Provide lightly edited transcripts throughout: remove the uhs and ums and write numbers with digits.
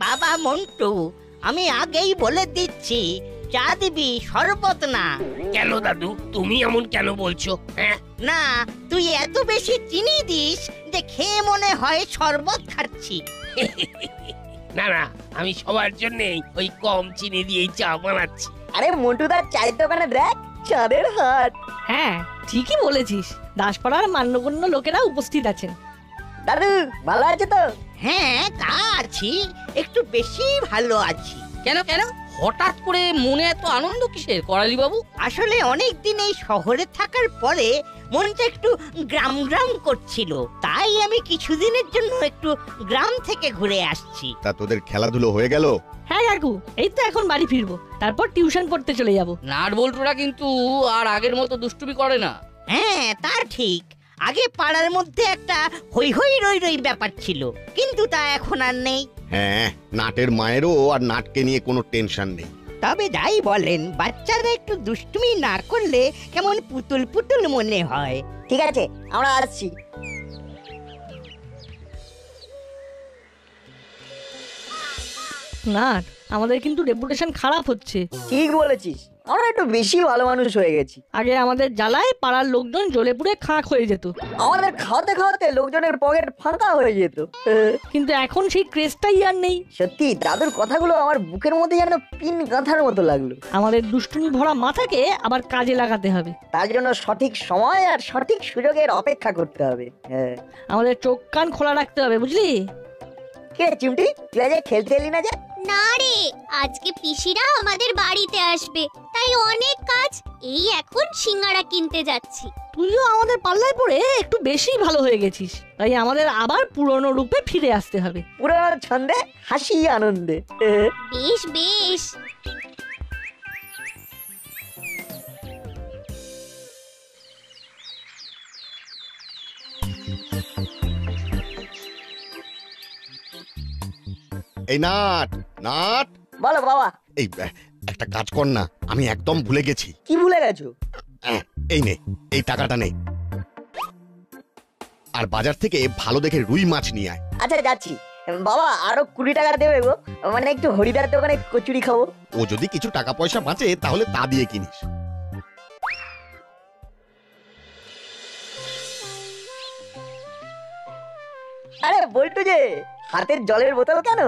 বাবা মন্টু, আমি আগেই বলে দিচ্ছি, চা দিবি, শরবত না। কেন দাদু, তুমি এমন কেন বলছো? হ্যাঁ, না, তুই এত বেশি চিনি দিস যে খেয়ে মনে হয় শরবত খাচ্ছি। না না, আমি সবার জন্য ওই কম চিনি দিয়েই চা বানাচ্ছি। আরে মন্টুদার চায়ের দোকানে দেখ, চাঁদের হাট। হ্যাঁ, ঠিকই বলেছিস। দাসপাড়ার মান্যগণ্য লোকেরা উপস্থিত আছেন। দাদু ভালো আছে তো? হ্যাঁ, তা আছি, একটু বেশি ভালো আছি। কেন কেন হঠাৎ করে মনে এত আনন্দ কিসের করালি বাবু? আসলে অনেক দিন এই শহরে থাকার পরে মনটা একটু গ্রাম গ্রাম করছিল, তাই আমি কিছুদিনের জন্য একটু গ্রাম থেকে ঘুরে আসছি। তা তোদের খেলাধুলো হয়ে গেল? হ্যাঁ কাকু, এই তো এখন বাড়ি ফিরবো, তারপর টিউশন পড়তে চলে যাব। নাট বল্টুরা কিন্তু আর আগের মতো দুষ্টুমি করে না। হ্যাঁ, তা ঠিক। আগে পাড়ার মধ্যে একটা হই হই রই রই ব্যাপার ছিল, কিন্তু তা এখন আর নেই। হ্যাঁ, নাটের মায়েরও আর নাটকে নিয়ে কোনো টেনশন নেই। তবে যাই বলেন, বাচ্চারা একটু দুষ্টুমি না করলে কেমন পুতুল পুতুল মনে হয়। ঠিক আছে, আমরা আসছি। না, আমাদের কিন্তু রেপুটেশন খারাপ হচ্ছে। ঠিক বলেছিস, আমরা একটু বেশি ভালো মানুষ হয়ে গেছি। আগে আমাদের জ্বালায় পাড়ার লোকজন জ্বলে পুড়ে খাঁক হয়ে যেত, আমাদের খাওয়াতে খাওয়াতে লোকজনের পকেট ফাঁকা হয়ে যেত। কিন্তু এখন সেই ক্রেজটাই আর নেই। সত্যি দাদুর কথাগুলো আমার বুকের মধ্যে যেন পিন গাঁথার মতো লাগলো। আমাদের দুষ্টুমি ভরা মাথাকে আবার কাজে লাগাতে হবে। তার জন্য সঠিক সময় আর সঠিক সুযোগের অপেক্ষা করতে হবে। হ্যাঁ, আমাদের চোখ কান খোলা রাখতে হবে, বুঝলি? কে চিমটি, তুই আজ খেলতে এলি না যে? না রে, আজকে পিসিরা আমাদের বাড়িতে আসবে, তাই অনেক কাজ। এই এখন সিঙ্গারা কিনতে যাচ্ছি। তুইও আমাদের পাল্লায় পড়ে একটু বেশি ভালো হয়ে গেছিস, তাই আমাদের আবার পুরনো রূপে ফিরে আসতে হবে। পুরোনো ছন্দে, হাসি আনন্দে। বেশ বেশ। এই নাট, নাট, বলো বাবা। এই একটা কাজ কর না, আমি একদম ভুলে গেছি। কি ভুলে গেছো? এই নে, এই টাকাটা নে, আর বাজার থেকে ভালো দেখে রুই মাছ নিয়ে আয়। আচ্ছা যাচ্ছি বাবা, আরো 20 টাকা দেবে গো, মানে একটু হরিদার দোকানে কচুরি খাবো। ও যদি কিছু টাকা পয়সা বাঁচে তাহলে তা দিয়ে কিনিস। আরে বল্টু যে, হাতের জলের বোতল কেন?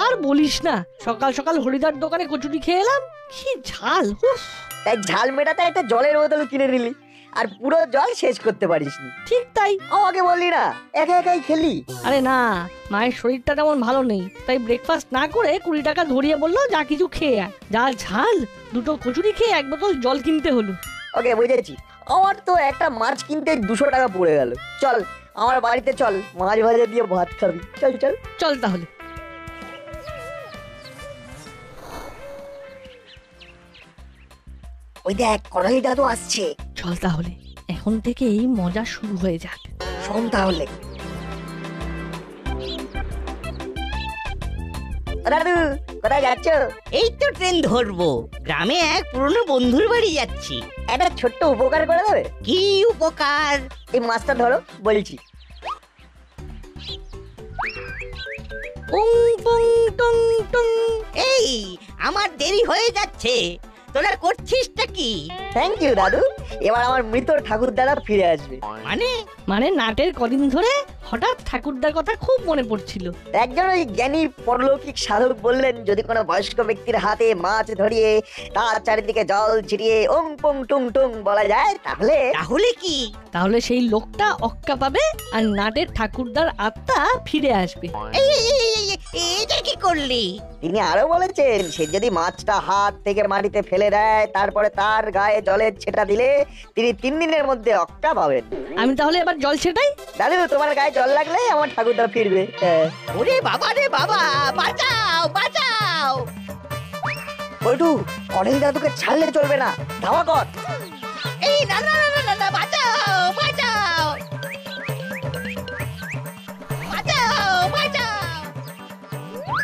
আর বলিস না, সকাল সকাল হরিদার দোকানে কচুরি খেয়ে এলাম, কি ঝাল! উফ, তাই ঝাল মেটাতে একটা জলের বোতল কিনে নিলি, আর পুরো জল শেষ করতে পারিসনি। ঠিক তাই। আমাকে বললি না, একা একাই খেলি। আরে না, মায়ের শরীরটা তেমন ভালো নেই, তাই ব্রেকফাস্ট না করে 20 টাকা ধরিয়ে বললো যা কিছু খেয়ে আয়। যা ঝাল, দুটো কচুরি খেয়ে 1 বোতল জল কিনতে হলো। ওকে, বুঝেছি। আমার তো একটা মাছ কিনতে 200 টাকা পড়ে গেল। চল আমার বাড়িতে চল, মাছ ভাজা দিয়ে ভাত খাবি। চল চল চল তাহলে। ওই দেখ, করালি দাদু আসছে। চল তাহলে, এখন থেকে এই মজা শুরু হয়ে যাক। শোন তাহলে। দাদু কোথায় যাচ্ছ? এই তো ট্রেন ধরবো, গ্রামে এক পুরনো বন্ধুর বাড়ি যাচ্ছি। একটা ছোট্ট উপকার করে দেবে? কি উপকার? এই মাছটা ধরো বলছি। পুং পুং টুং টুং। এই, আমার দেরি হয়ে যাচ্ছে, তোরা করছিসটা কি? থ্যাংক ইউ দাদু, এবার আমার মৃত ঠাকুর দাদা ফিরে আসবে। মানে নাটের কদিন ধরে হঠাৎ ঠাকুরদার কথা খুব মনে পড়ছিল। একজন ওই জ্ঞানী পরলৌকিক সাধক বললেন, যদি কোনো বয়স্ক ব্যক্তির হাতে মাছ ধরিয়ে তার চারিদিকে জল ছিটিয়ে ওং পং টুং টুং বলা যায়, তাহলে কি? তাহলে সেই লোকটা অক্কা পাবে আর নাটের ঠাকুরদার আত্মা ফিরে আসবে। এটা কি করলি? তিনি আরো বলেছেন, সে যদি মাছটা হাত থেকে মাটিতে ফেলে দেয়, তারপরে তার গায়ে জলের ছেটা দিলে তিনি 3 দিনের মধ্যে অক্কা পাবেন। আমি তাহলে এবার জল ছেটাই। দাদু, তোমার গায়ে জল লাগলে আমার ঠাকুরদা ফিরবে। ওরে বাবা রে বাবা, বাঁচাও বাঁচাও! বল্টু, করেল দাদুকে ছাড়লে চলবে না, ধাওয়া কর। এই না না না না, বাঁচাও বাঁচাও বাঁচাও বাঁচাও!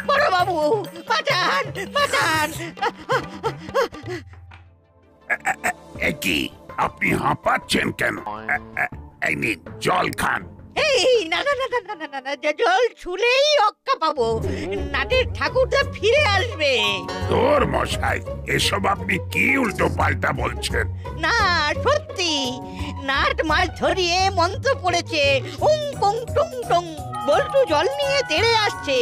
বড় বাবু, বাঁচান বাঁচান! কি আপনি হাঁপাচ্ছেন কেন? এই নিন জল খান। এই না না না না না না, জল ছুলেই অক্কা পাবো, নাটের ঠাকুরটা ফিরে আসবে। তোর মশাই, এসব আপনি কি উল্টো পাল্টা বলছেন? না সত্যি, নাট মাছ ধরিয়ে মন্ত্র পড়েছে, উং পং টুং টং। বল্টু জল নিয়ে তেড়ে আসছে,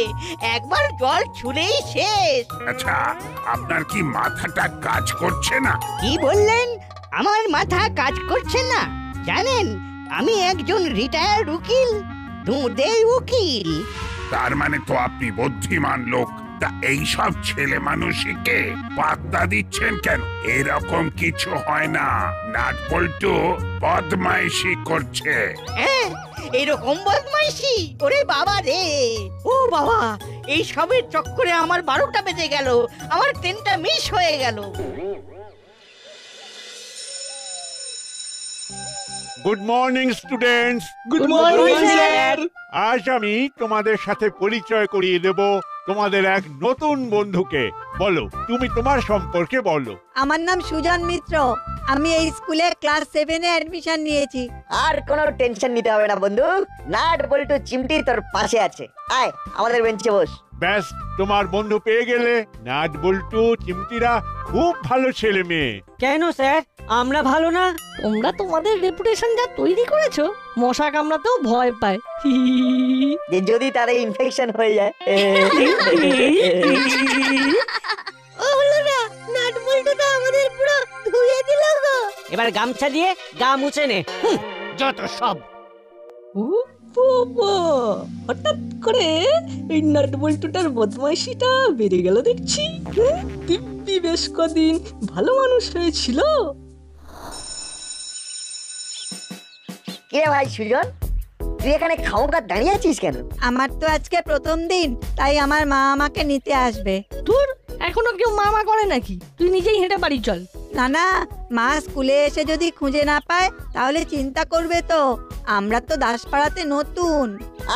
একবার জল ছুলেই শেষ। আচ্ছা, আপনার কি মাথাটা কাজ করছে না? কি বললেন? আমার মাথা কাজ করছে না? জানেন, আমি একজন রিটায়ার্ড উকিল, দুধের উকিল। তার মানে তো আপনি বুদ্ধিমান লোক। তা এইসব ছেলে মানুষকে পাত্তা দিচ্ছেন কেন? এরকম কিছু হয় না। নাট বল্টু বদমাইশি করছে। হ্যাঁ, এরকম বদমাইশি? ওরে বাবা রে, ও বাবা, এই সবের চক্করে আমার 12টা বেজে গেল, আমার ট্রেনটা মিস হয়ে গেল। Good morning students. Good morning sir. আজ আমি তোমাদের সাথে পরিচয় করিয়ে দেব তোমাদের এক নতুন বন্ধুকে। বলো, তুমি তোমার সম্পর্কে বলো। আমার নাম সুজন মিত্র, আমি এই স্কুলে ক্লাস 7-এ অ্যাডমিশন নিয়েছি। আর কোনো টেনশন নিতে হবে না বন্ধু, নাট বল্টু চিমটি তোর পাশে আছে। আয় আমাদের বেঞ্চে বস। ব্যাস, তোমার বন্ধু পেয়ে গেলে। নাট বল্টু চিমটিরা খুব ভালো ছেলে মেয়ে। কেন স্যার, আমরা ভালো না? তোমরা তোমাদের রেপুটেশন যা তৈরি করেছো, মশা কামড়াতেও ভয় পায়। যে যদি তাদের ইনফেকশন হয়ে যায়। ও হলো না, নাট বল্টু তো আমাদের পুরো ধুয়ে দিল গো। এবার গামছা দিয়ে গা মুছে নে। যত সব। বাবা, হঠাৎ করে এই নাট বল্টুটার বদমাইশিটা বেড়ে গেল দেখছি। দিব্যি বেশ কদিন ভালো মানুষ হয়েছিল। কিরে ভাই সুজন, তুই এখানে খাওয়া দাঁড়িয়ে আছিস কেন? আমার তো আজকে প্রথম দিন, তাই আমার মা আমাকে নিতে আসবে। তোর এখনো কেউ মামা করে নাকি? তুই নিজেই হেঁটে বাড়ি চল। না না, মা স্কুলে এসে যদি খুঁজে না পায় তাহলে চিন্তা করবে তো। আমরা তো দাসপাড়াতে নতুন।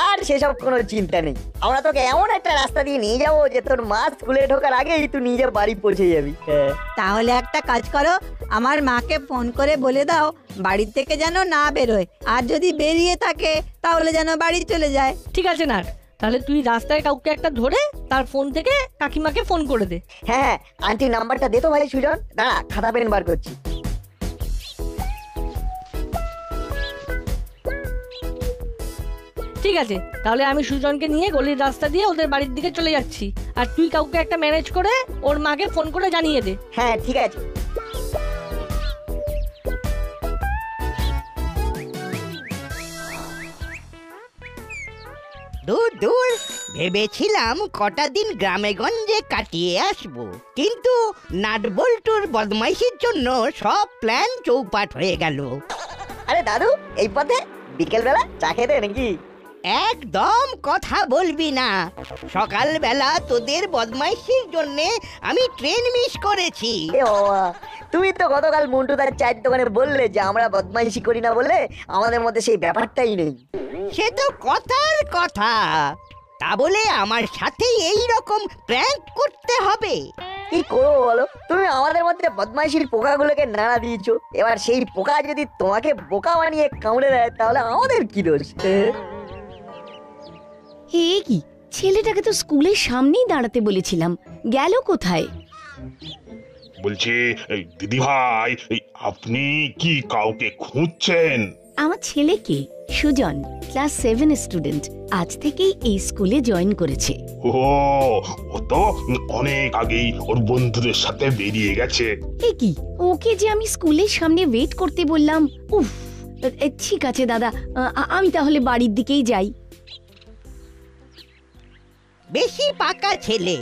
আর সেসব কোনো চিন্তা নেই, আমরা তোকে এমন একটা রাস্তা দিয়ে নিয়ে যাবো যে তোর মা স্কুলে ঢোকার আগেই তুই নিজের বাড়ি পৌঁছে যাবি। তাহলে একটা কাজ করো, আমার মাকে ফোন করে বলে দাও বাড়ি থেকে যেন না বেরোয়, আর যদি বেরিয়ে থাকে তাহলে যেন বাড়ি চলে যায়। ঠিক আছে না, তাহলে তুই রাস্তায় কাউকে একটা ধরে তার ফোন থেকে কাকিমাকে ফোন করে দে। হ্যাঁ, আন্টির নাম্বারটা দে তো ভাই সুজন। দাঁড়া, খাতা পেন বার করছি। ঠিক আছে, তাহলে আমি সুজনকে নিয়ে গলির রাস্তা দিয়ে ওদের বাড়ির দিকে চলে যাচ্ছি, আর তুই কাউকে একটা ম্যানেজ করে ওর মাকে ফোন করে জানিয়ে দে। হ্যাঁ ঠিক আছে। দূর দূর, ভেবেছিলাম কটা দিন গ্রামে গঞ্জে কাটিয়ে আসবো, কিন্তু নাট বল্টুর বদমাইশির জন্য সব প্ল্যান চৌপাট হয়ে গেল। আরে দাদু, এই পথে বিকেল বেলা চা খেতে নাকি? একদম কথা বলবি না, সকালবেলা তোদের বদমাইশির জন্যে আমি ট্রেন মিস করেছি। এ বাবা, তুমি তো গতকাল মন্টু তার চায়ের দোকানে বললে যে আমরা বদমাইশি করি না বলে আমাদের মধ্যে সেই ব্যাপারটাই নেই। সে তো কথার কথা, তা বলে আমার সাথে এই রকম প্র্যাঙ্ক করতে হবে? কি করবো বলো, তুমি আমাদের মধ্যে বদমাইশির পোকাগুলোকে নাড়া দিয়েছো, এবার সেই পোকা যদি তোমাকে বোকা বানিয়ে কামড়ে দেয় তাহলে আমাদের কি দোষ? হে কি, ছেলেটাকে তো স্কুলের সামনেই দাঁড়াতে বলেছিলাম, গেল কোথায়? বলছি দিদি ভাই, আপনি কি কাউকে খুঁজছেন? আমার ছেলেকে, সুজন, ক্লাস 7 স্টুডেন্ট, আজ থেকেই এই স্কুলে জয়েন করেছে। ও তো অনেক আগেই ওর বন্ধুদের সাথে বেরিয়ে গেছে। এ কি, ওকে যে আমি স্কুলের সামনে ওয়েট করতে বললাম। উফ, ঠিক আছে দাদা, আমি তাহলে বাড়ির দিকেই যাই। বেশি পাকা ছেলে,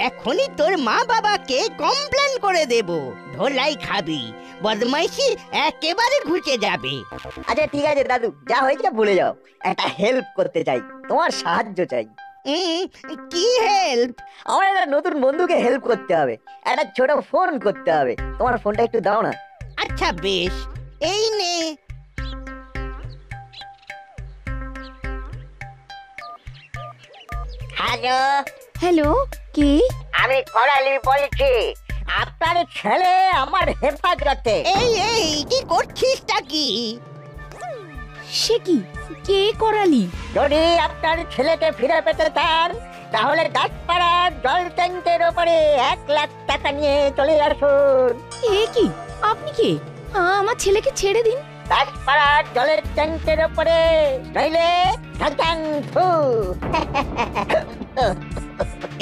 এখনই তোর মা বাবাকে কমপ্লেন করে দেব, ধোলাই খাবি, বদমাইশি একেবারে ঘুচে যাবে। আচ্ছা ঠিক আছে দাদু, যা হয়েছে ভুলে যাও। একটা হেল্প করতে চাই, তোমার সাহায্য চাই। কি হেল্প? আমার একটা নতুন বন্ধুকে হেল্প করতে হবে, একটা ছোট ফোন করতে হবে। তোমার ফোনটা একটু দাও না। আচ্ছা বেশ, এই নে। হ্যালো। হ্যালো, কে? আমি করালি বলছি, আপনার ছেলে আমার হেফাজতে। এই কি করছিসটা কি? সে কি, কে করালি? যদি আপনার ছেলেকে ফিরে পেতে চান তাহলে দাঁতপাড়ার জল ট্যাঙ্কের ওপরে 1,00,000 টাকা নিয়ে চলে আসুন। এ কি? আপনি কে? আমার ছেলেকে ছেড়ে দিন। দাঁতপাড়ার জলের ট্যাঙ্কের ওপরে, নইলে ঢাকাং ফু।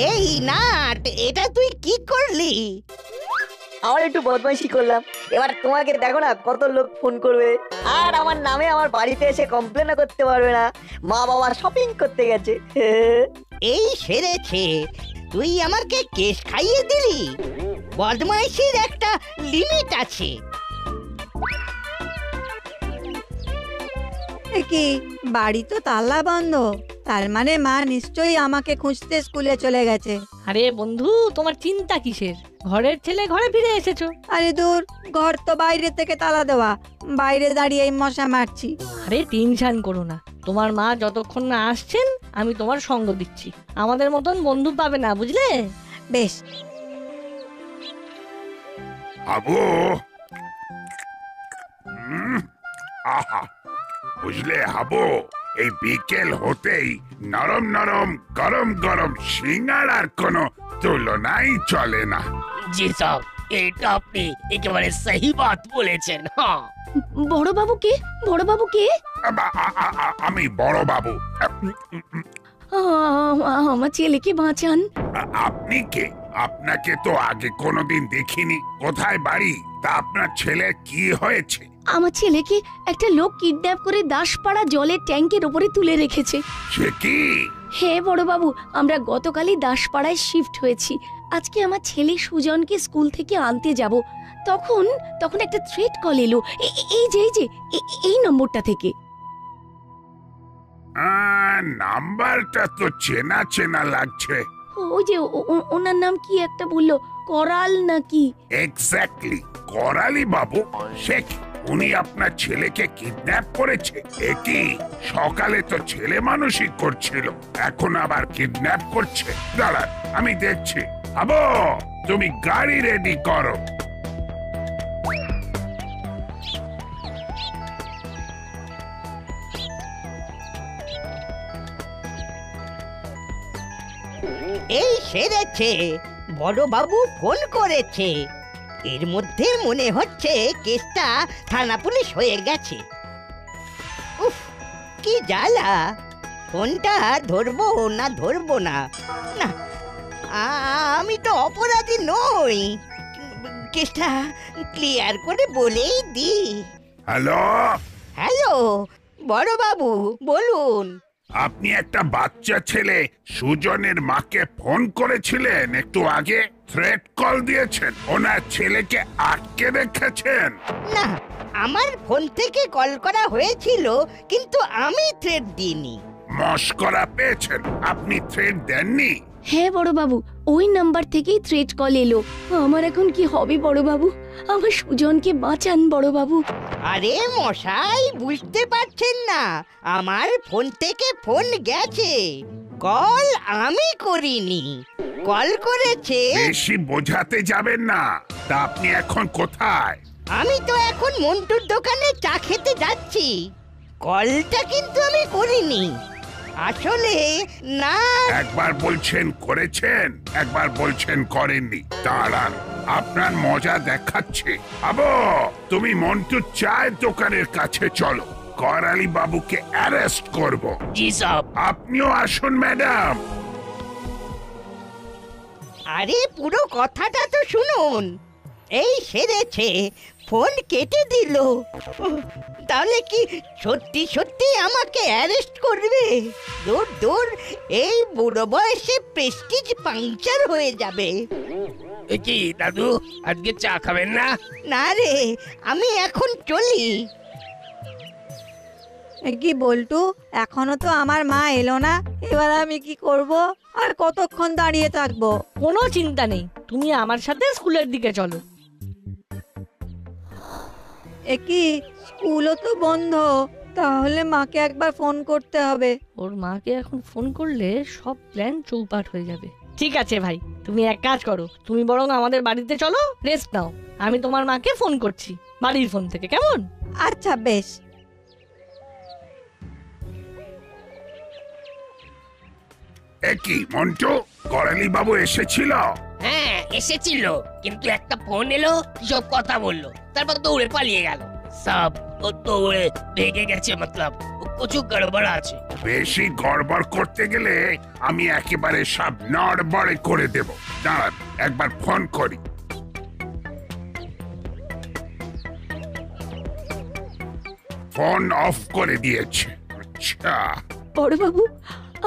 এই নাট, এটা তুই কি করলি? আমার একটু বদমাইশি করলাম। এবার তোমাকে দেখো না কত লোক ফোন করবে, আর আমার নামে আমার বাড়িতে এসে কমপ্লেনও করতে পারবে না, মা বাবা শপিং করতে গেছে। এই সেরেছে, তুই আমাকে কেস খাইয়ে দিলি। বদমাইশির একটা লিমিট আছে। এ কি, বাড়ি তো তালা বন্ধ, তার মানে মা নিশ্চয়ই আমাকে খুঁজতে স্কুলে চলে গেছে। আরে বন্ধু, তোমার চিন্তা কিসের? ঘরের ছেলে ঘরে ফিরে এসেছো। আরে দূর, ঘর তো বাইরে থেকে তালা দেওয়া, বাইরে দাঁড়িয়ে মশা মারছি। আরে টেনশন করো না, তোমার মা যতক্ষণ না আসছেন আমি তোমার সঙ্গ দিচ্ছি। আমাদের মতন বন্ধু পাবে না, বুঝলে? বেশ। হাবু, আহা, বুঝলে হাবু, এই বিকেল হতেই নরম নরম গরম গরম সিঙ্গাড়ার কোনো তুলনাই চলে না। জি সাহেব, এটা আপনি একেবারে সহি বাত বলেছেন। হ্যাঁ, বড় বাবু কে? বড় বাবু কে? আমি বড় বাবু। আমার ছেলেকে বাঁচান। আপনি কে? আপনাকে তো আগে কোনোদিন দেখিনি। কোথায় বাড়ি? তা আপনার ছেলে কি হয়েছে? আমার ছেলেকে একটা লোক কিডন্যাপ করে দাসপাড়া জলের ট্যাঙ্কের উপরে তুলে রেখেছে। সে কি? হ্যাঁ বড় বাবু, আমরা গতকালই দাসপাড়ায় শিফট হয়েছি। আজকে আমার ছেলে সুজনকে স্কুল থেকে আনতে যাব। তখন একটা থ্রেট কল এলো, এই নম্বরটা থেকে। নাম্বারটা তো চেনা চেনা লাগছে। ওই যে ওনার নাম কি একটা বললো, করাল নাকি? এক্স্যাক্টলি, করালি বাবু। সে উনি আপনার ছেলেকে কিডন্যাপ করেছে? একই সকালে তো ছেলে মানুষই করছিল, এখন আবার কিডন্যাপ করছে। দাঁড়ান, আমি দেখছি। আবো, তুমি গাড়ি রেডি করো। এই সেরেছে, বড় বাবু ফোন করেছে। এর মধ্যে মনে হচ্ছে কেসটা থানা পুলিশ হয়ে গেছে। উফ, কি জ্বালা! ফোনটা ধরবো না ধরবো না, না আমি তো অপরাধী নই। কেসটা ক্লিয়ার করে বলেই দি। হ্যালো হ্যালো, বড় বাবু বলুন। আপনি একটা বাচ্চা ছেলে সুজনের মাকে ফোন করেছিলেন একটু আগে, থ্রেট কল দিয়েছেন, ওনার ছেলেকে আটকে রেখেছেন। না, আমার ফোন থেকে কল করা হয়েছিল, কিন্তু আমি থ্রেট দিইনি। মস্করা পেয়েছেন, আপনি থ্রেট দেননি? হ্যাঁ বড় বাবু, ওই নাম্বার থেকেই থ্রেট কল এলো। আমার এখন কি হবে বড় বাবু? আমার সুজনকে বাঁচান বড় বাবু। আরে মশাই, বুঝতে পারছেন না, আমার ফোন থেকে ফোন গেছে, কল আমি করিনি, কল করেছে। বেশি বোঝাতে যাবেন না। তা আপনি এখন কোথায়? আমি তো এখন মন্টুর দোকানে চা খেতে যাচ্ছি। কলটা কিন্তু আমি করিনি আসলে। না, একবার বলছেন করেছেন, একবার বলছেন করেননি। দাঁড়ান, আপনার মজা দেখাচ্ছে। আবো, তুমি মন্টুর চায়ের দোকানের কাছে চলো, করালি বাবুকে অ্যারেস্ট করব। জি সাহেব। আপনিও আসুন ম্যাডাম। আরে পুরো কথাটা তো শুনুন। এই সেরেছে, ফোন কেটে দিল। তাহলে কি সত্যি সত্যি আমাকে অ্যারেস্ট করবে? দূর দূর, এই বুড়ো বয়সে প্রেস্টিজ পাংচার হয়ে যাবে। কি দাদু, আজকে চা খাবেন না? না রে, আমি এখন চলি। কি বলটু, এখনো তো আমার মা এলো না, এবার আমি কি করব? আর কতক্ষণ দাঁড়িয়ে থাকবো? কোনো চিন্তা নেই, তুমি আমার সাথে স্কুলের দিকে চলো। কি, স্কুলও তো বন্ধ, তাহলে মাকে একবার ফোন করতে হবে। ওর মাকে এখন ফোন করলে সব প্ল্যান চৌপাট হয়ে যাবে। ঠিক আছে ভাই, তুমি এক কাজ করো, তুমি বরং আমাদের বাড়িতে চলো, রেস্ট নাও। আমি তোমার মাকে ফোন করছি বাড়ির ফোন থেকে, কেমন? আচ্ছা বেশ। কি মন্টু, করালি বাবু এসেছিল? হ্যাঁ এসেছিল, কিন্তু একটা ফোন এলো, সব কথা বললো, তারপর দৌড়ে পালিয়ে গেল। সব ও দৌড়ে ভেগে গেছে, মতলব কিছু গড়বড় আছে। বেশি গড়বড় করতে গেলে আমি একেবারে সব নড়বড়ে করে দেব। দাঁড়ান একবার ফোন করি। ফোন অফ করে দিয়েছে। আচ্ছা বড়বাবু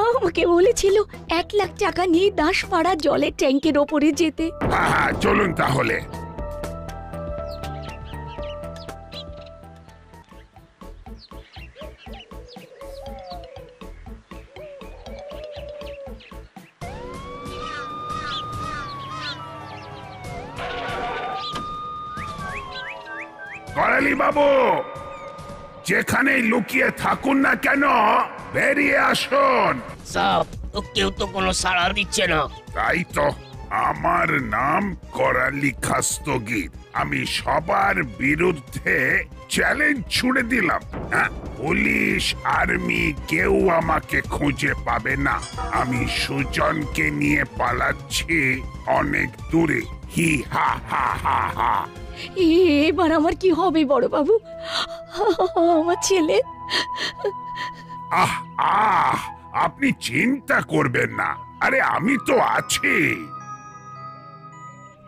আমাকে বলেছিল 1 লাখ টাকা নিয়ে দাসপাড়া জলের ট্যাঙ্কের ওপরে যেতে। হ্যাঁ চলুন তাহলে। করালি বাবু, যেখানে লুকিয়ে থাকুন না কেন বেরিয়ে আসুন। সব কেউ তো কোনো সাড়া দিচ্ছে না। তাই তো, আমার নাম করালি খাস্তগির। আমি সবার বিরুদ্ধে চ্যালেঞ্জ ছুড়ে দিলাম। পুলিশ আর্মি কেউ আমাকে খুঁজে পাবে না। আমি সুজনকে নিয়ে পালাচ্ছি অনেক দূরে। হি হা হা হা হা। এবার আমার কি হবে বড়বাবু? আমার ছেলে। আহ আহ, আপনি চিন্তা করবেন না, আরে আমি তো আছি।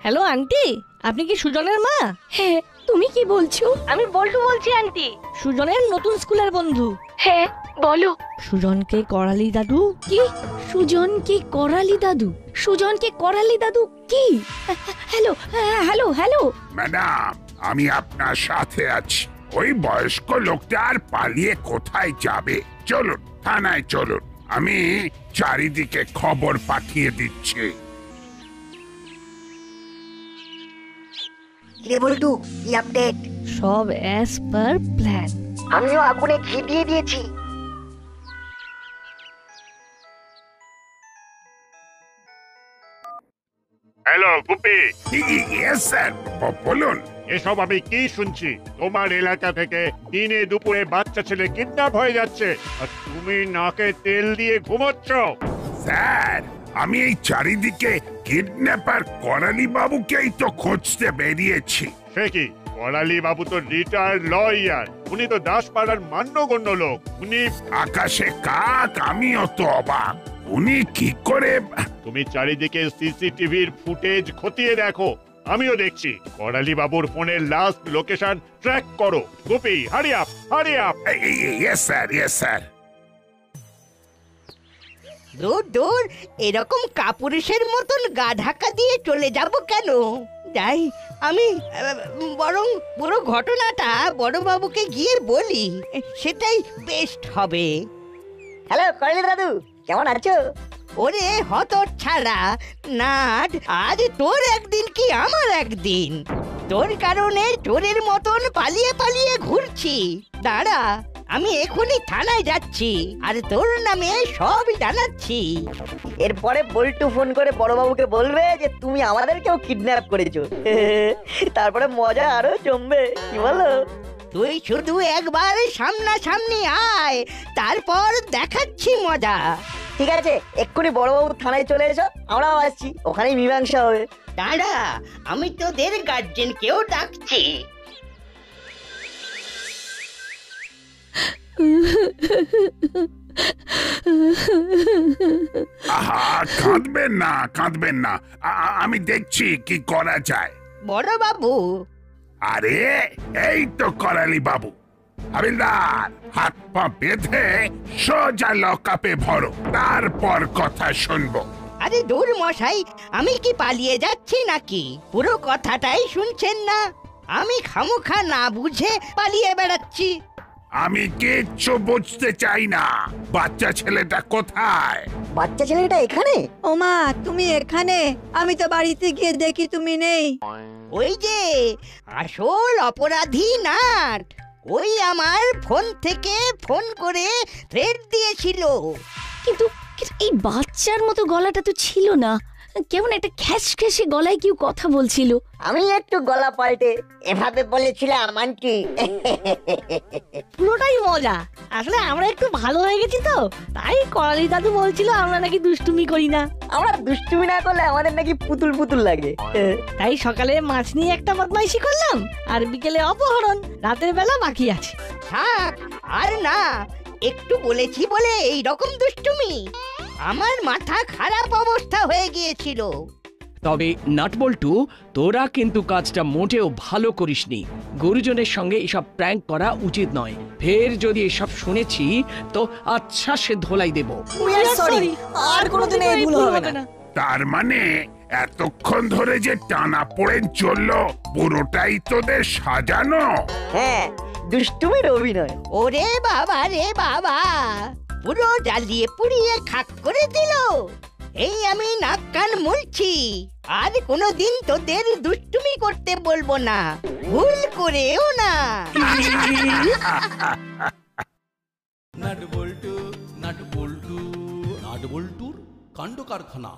হ্যালো আন্টি, আপনি কি সুজনের মা? হ্যাঁ, তুমি কি বলছো? আমি বল্টু বলছি আন্টি, সুজনের নতুন স্কুলের বন্ধু। হ্যাঁ বলো। সুজনকে করালি দাদু। কি? সুজনকে করালি দাদু? সুজনকে করালি দাদু কি? হ্যালো হ্যালো হ্যালো ম্যাডাম, আমি আপনার সাথে আছি। ওই বয়স্ক লোকটা আর পালিয়ে কোথায় যাবে? চলুন থানায় চলুন, আমি চারিদিকে খবর পাঠিয়ে দিচ্ছি। বল্টু, কি আপডেট? সব অ্যাজ পার প্ল্যান। আমিও আগুনে ঘি দিয়ে দিয়েছি। হ্যালো গুপি। ইয়েস স্যার, বলুন। এসব আমি কি শুনছি? তোমার এলাকা থেকে দিনে দুপুরে বাচ্চা ছেলে কিডন্যাপ হয়ে যাচ্ছে, আর তুমি নাকে তেল দিয়ে ঘুমোচ্ছ। স্যার, আমি এই চারিদিকে কিডন্যাপার করালি বাবুকেই তো খুঁজতে বেরিয়েছি। সে কি? করালি বাবু তো রিটায়ার্ড লয়ার, উনি তো দাসপাড়ার মান্যগণ্য লোক। উনি আকাশে কাক, আমিও তো অবাক। উনি কি করে? তুমি চারিদিকে সিসিটিভির ফুটেজ খতিয়ে দেখো, আমিও দেখছি। করালি বাবুর ফোনের লাস্ট লোকেশন ট্র্যাক করো। Gopi, hurry up, hurry up. Yes sir, yes sir. দূর দূর, এরকম কাপুরুষের মতন গা ঢাকা দিয়ে চলে যাব কেন? যাই, আমি বরং পুরো ঘটনাটা বড়বাবুকে গিয়ে বলি, সেটাই বেস্ট হবে। হ্যালো করালি দাদু, কেমন আছো? ওরে হতচ্ছাড়া নাট, আজ তোর একদিন কি আমার একদিন। তোর কারণে চোরের মতন পালিয়ে পালিয়ে ঘুরছি। দাঁড়া, আমি এখনই থানায় যাচ্ছি আর তোর নামে সব জানাচ্ছি। এরপরে বল্টু ফোন করে বড়বাবুকে বলবে যে তুমি আমাদেরকেও কিডন্যাপ করেছো। তারপরে মজা আরো জমবে, কি বলো? তুই শুধু একবার সামনাসামনি আয়, তারপর দেখাচ্ছি মজা। ঠিক আছে, এক্ষুনি বড়বাবু থানায় চলে এসো, আমরাও আসছি, ওখানেই মীমাংসা হবে। দাঁড়া, আমি তোদের গার্জেনকেও ডাকছি। আহা, কাঁদবেন না, কাঁদবেন না, আমি দেখছি কি করা যায়। বড় বাবু। আরে এই তো করালি বাবু। হাবিলদার, হাত পা বেঁধে সোজা লকআপে ভরো, তারপর কথা শুনবো। আরে দূর মশাই, আমি কি পালিয়ে যাচ্ছি নাকি? পুরো কথাটাই শুনছেন না? আমি খামোখা না বুঝে পালিয়ে বেড়াচ্ছি। আমি কিচ্ছু বুঝতে চাই না। বাচ্চা ছেলেটা কোথায়? বাচ্চা ছেলেটা এখানে? ওমা, তুমি এখানে? আমি তো বাড়িতে গিয়ে দেখি তুমি নেই। ওই যে আসল অপরাধী নাট, ওই আমার ফোন থেকে ফোন করে থ্রেট দিয়েছিল। কিন্তু এই বাচ্চার মতো গলাটা তো ছিল না। কেমন একটা খ্যাস খ্যাসে গলায় কেউ কথা বলছিল। আমি একটু গলা পাল্টে এভাবে বলেছিলাম আন্টি। পুরোটাই মজা। আসলে আমরা একটু ভালো হয়ে গেছি তো, তাই করালি দাদু বলছিল আমরা নাকি দুষ্টুমি করি না। আমরা দুষ্টুমি না করলে আমাদের নাকি পুতুল পুতুল লাগে। তাই সকালে মাছ নিয়ে একটা বদমাইশি করলাম, আর বিকেলে অপহরণ, রাতের বেলা বাকি আছে। থাক আর না, একটু বলেছি বলে এই রকম দুষ্টুমি। আমার মাথা খারাপ অবস্থা হয়ে গিয়েছিল। তবে নাটবল্টু, তোরা কিন্তু কাজটা মোটেও ভালো করিসনি। গুরুজনের সঙ্গে এসব প্র্যাঙ্ক করা উচিত নয়। ফের যদি এসব শুনেছি তো আচ্ছা সে ধোলাই দেব। সরি, আর কোনোদিন এই ভুল হবে না। তার মানে এতক্ষণ ধরে যে টানা পড়ে চললো পুরোটাই তোদের সাজানো? হ্যাঁ, দুষ্টুমির অভিনয়। ওরে বাবা রে বাবা, পুরো জ্বালিয়ে পুড়িয়ে খাক করে দিল। এই আমি নাক কান মুলছি, আর কোনোদিন তোদের দুষ্টুমি করতে বলবো না, ভুল করেও না। নাট বল্টু, নাট বল্টু, নাট বল্টুর কাণ্ড কারখানা।